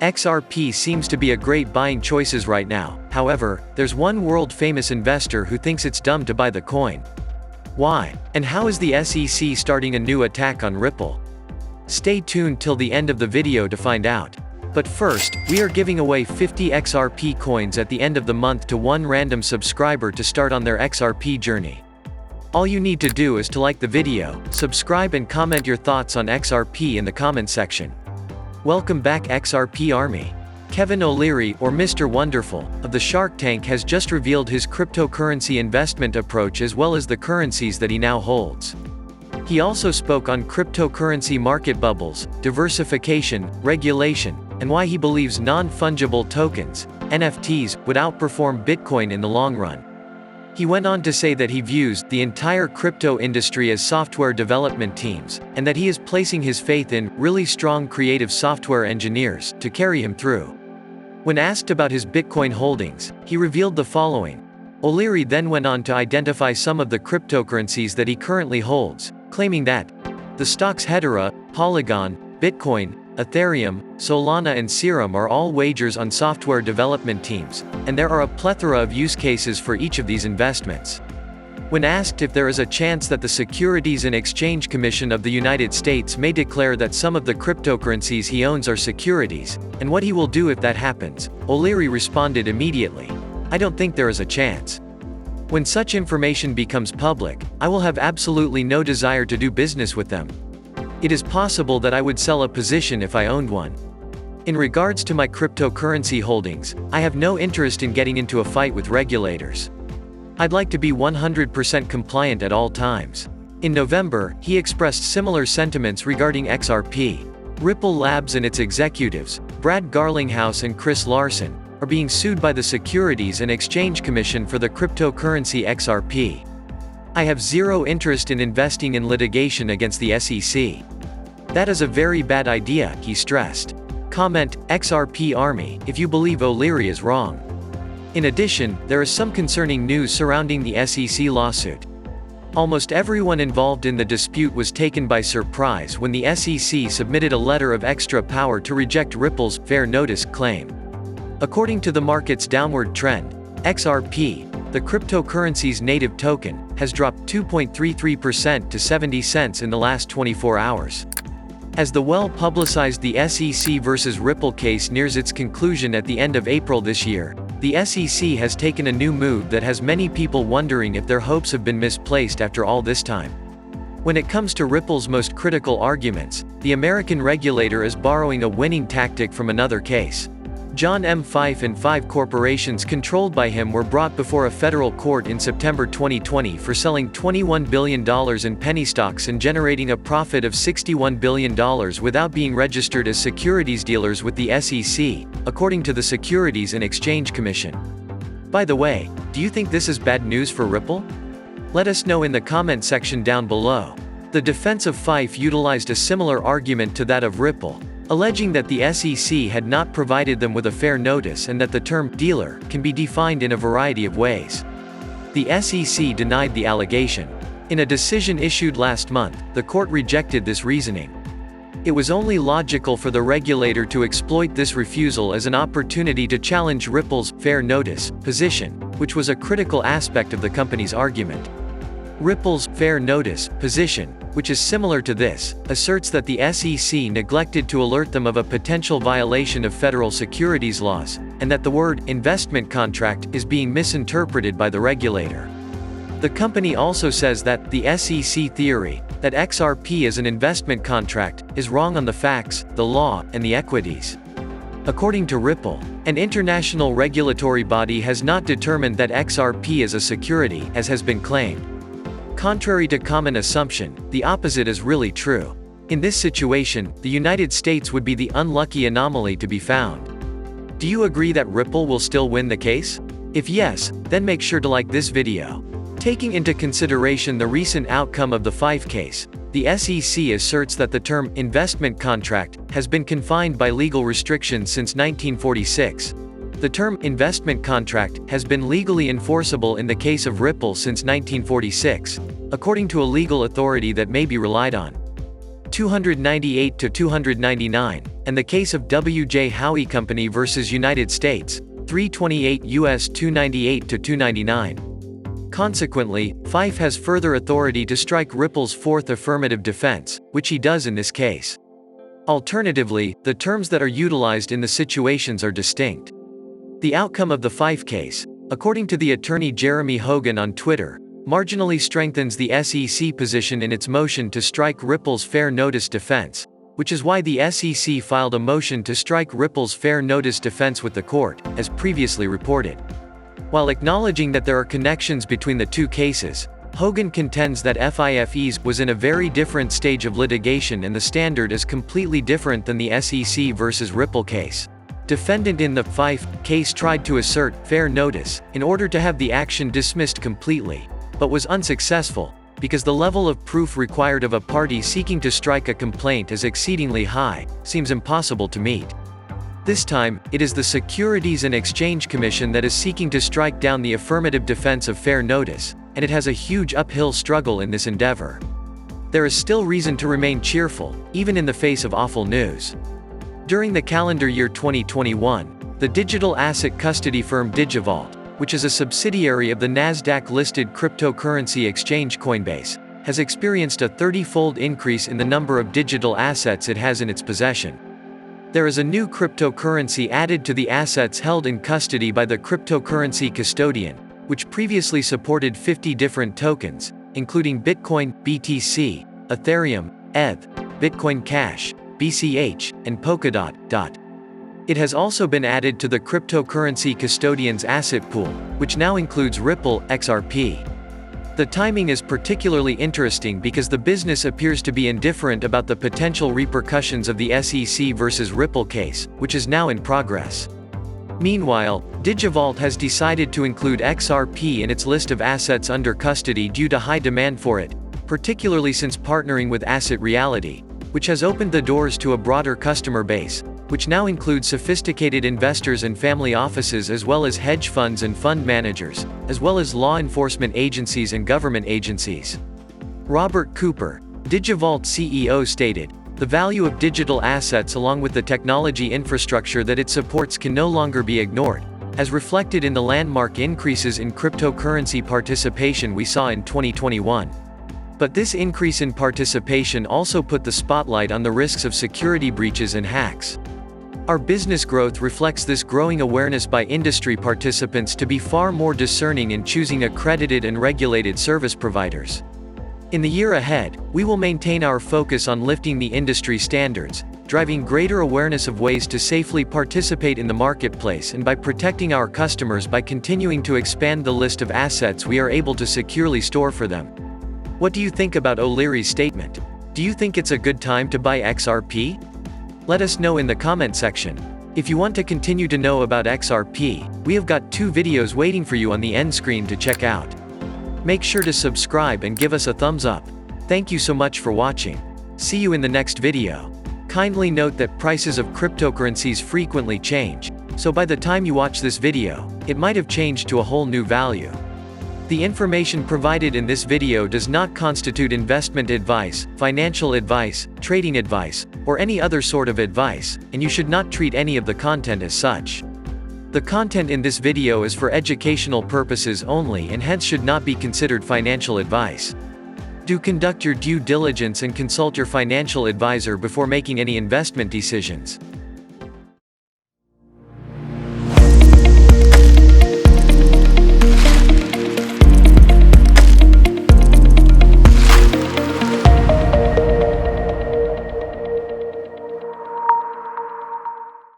XRP seems to be a great buying choices right now. However, there's one world-famous investor who thinks it's dumb to buy the coin. Why? And how is the SEC starting a new attack on Ripple? Stay tuned till the end of the video to find out. But first, we are giving away 50 XRP coins at the end of the month to one random subscriber to start on their XRP journey. All you need to do is to like the video, subscribe and comment your thoughts on XRP in the comment section. Welcome back XRP Army. Kevin O'Leary, or Mr. Wonderful, of the Shark Tank has just revealed his cryptocurrency investment approach as well as the currencies that he now holds. He also spoke on cryptocurrency market bubbles, diversification, regulation, and why he believes non-fungible tokens, NFTs, would outperform Bitcoin in the long run. He went on to say that he views the entire crypto industry as software development teams, and that he is placing his faith in really strong creative software engineers to carry him through. When asked about his Bitcoin holdings, he revealed the following. O'Leary then went on to identify some of the cryptocurrencies that he currently holds, claiming that the stocks Hedera, Polygon, Bitcoin, Ethereum, Solana and Serum are all wagers on software development teams, and there are a plethora of use cases for each of these investments. When asked if there is a chance that the Securities and Exchange Commission of the United States may declare that some of the cryptocurrencies he owns are securities, and what he will do if that happens, O'Leary responded immediately, "I don't think there is a chance. When such information becomes public, I will have absolutely no desire to do business with them. It is possible that I would sell a position if I owned one. In regards to my cryptocurrency holdings, I have no interest in getting into a fight with regulators. I'd like to be 100% compliant at all times." In November, he expressed similar sentiments regarding XRP. Ripple Labs and its executives, Brad Garlinghouse and Chris Larson, are being sued by the Securities and Exchange Commission for the cryptocurrency XRP. "I have zero interest in investing in litigation against the SEC. That is a very bad idea," he stressed. Comment, XRP Army, if you believe O'Leary is wrong. In addition, there is some concerning news surrounding the SEC lawsuit. Almost everyone involved in the dispute was taken by surprise when the SEC submitted a letter of extra power to reject Ripple's fair notice claim. According to the market's downward trend, XRP, the cryptocurrency's native token, has dropped 2.33% to 70 cents in the last 24 hours. As the well-publicized the SEC versus Ripple case nears its conclusion at the end of April this year, the SEC has taken a new move that has many people wondering if their hopes have been misplaced after all this time. When it comes to Ripple's most critical arguments, the American regulator is borrowing a winning tactic from another case. John M. Fife and 5 corporations controlled by him were brought before a federal court in September 2020 for selling $21 billion in penny stocks and generating a profit of $61 billion without being registered as securities dealers with the SEC, according to the Securities and Exchange Commission. By the way, do you think this is bad news for Ripple? Let us know in the comment section down below. The defense of Fife utilized a similar argument to that of Ripple, alleging that the SEC had not provided them with a fair notice and that the term dealer can be defined in a variety of ways. The SEC denied the allegation. In a decision issued last month, the court rejected this reasoning. It was only logical for the regulator to exploit this refusal as an opportunity to challenge Ripple's fair notice position, which was a critical aspect of the company's argument. Ripple's fair notice position, which is similar to this, asserts that the SEC neglected to alert them of a potential violation of federal securities laws, and that the word investment contract is being misinterpreted by the regulator. The company also says that the SEC theory that XRP is an investment contract is wrong on the facts, the law, and the equities. According to Ripple, an international regulatory body has not determined that XRP is a security, as has been claimed. Contrary to common assumption, the opposite is really true. In this situation, the United States would be the unlucky anomaly to be found. Do you agree that Ripple will still win the case? If yes, then make sure to like this video. Taking into consideration the recent outcome of the Fife case, the SEC asserts that the term investment contract has been confined by legal restrictions since 1946. The term investment contract has been legally enforceable in the case of Ripple since 1946, according to a legal authority that may be relied on. 298 to 299. and the case of W.J. Howie Company versus United States, 328 U.S. 298-299. Consequently, Fife has further authority to strike Ripple's fourth affirmative defense, which he does in this case. Alternatively, the terms that are utilized in the situations are distinct. The outcome of the Fife case, according to the attorney Jeremy Hogan on Twitter, marginally strengthens the SEC position in its motion to strike Ripple's fair notice defense, which is why the SEC filed a motion to strike Ripple's fair notice defense with the court, as previously reported. While acknowledging that there are connections between the two cases, Hogan contends that FIFE's was in a very different stage of litigation and the standard is completely different than the SEC versus Ripple case. Defendant in the Fife case tried to assert fair notice in order to have the action dismissed completely, but was unsuccessful, because the level of proof required of a party seeking to strike a complaint is exceedingly high, seems impossible to meet. This time, it is the Securities and Exchange Commission that is seeking to strike down the affirmative defense of fair notice, and it has a huge uphill struggle in this endeavor. There is still reason to remain cheerful, even in the face of awful news. During the calendar year 2021, the digital asset custody firm DigiVault, which is a subsidiary of the Nasdaq-listed cryptocurrency exchange Coinbase, has experienced a 30-fold increase in the number of digital assets it has in its possession. There is a new cryptocurrency added to the assets held in custody by the cryptocurrency custodian, which previously supported 50 different tokens, including Bitcoin, BTC, Ethereum, ETH, Bitcoin Cash, BCH, and Polkadot. It has also been added to the cryptocurrency custodian's asset pool, which now includes Ripple, XRP. The timing is particularly interesting because the business appears to be indifferent about the potential repercussions of the SEC versus Ripple case, which is now in progress. Meanwhile, DigiVault has decided to include XRP in its list of assets under custody due to high demand for it, particularly since partnering with Asset Reality, which has opened the doors to a broader customer base, which now includes sophisticated investors and family offices as well as hedge funds and fund managers, as well as law enforcement agencies and government agencies. Robert Cooper, DigiVault CEO stated, "The value of digital assets along with the technology infrastructure that it supports can no longer be ignored, as reflected in the landmark increases in cryptocurrency participation we saw in 2021. But this increase in participation also put the spotlight on the risks of security breaches and hacks. Our business growth reflects this growing awareness by industry participants to be far more discerning in choosing accredited and regulated service providers. In the year ahead, we will maintain our focus on lifting the industry standards, driving greater awareness of ways to safely participate in the marketplace and by protecting our customers by continuing to expand the list of assets we are able to securely store for them." What do you think about OLeary's statement? Do you think it's a good time to buy XRP? Let us know in the comment section. If you want to continue to know about XRP, we have got 2 videos waiting for you on the end screen to check out. Make sure to subscribe and give us a thumbs up. Thank you so much for watching. See you in the next video. Kindly note that prices of cryptocurrencies frequently change, so by the time you watch this video, it might have changed to a whole new value. The information provided in this video does not constitute investment advice, financial advice, trading advice, or any other sort of advice, and you should not treat any of the content as such. The content in this video is for educational purposes only and hence should not be considered financial advice. Do conduct your due diligence and consult your financial advisor before making any investment decisions.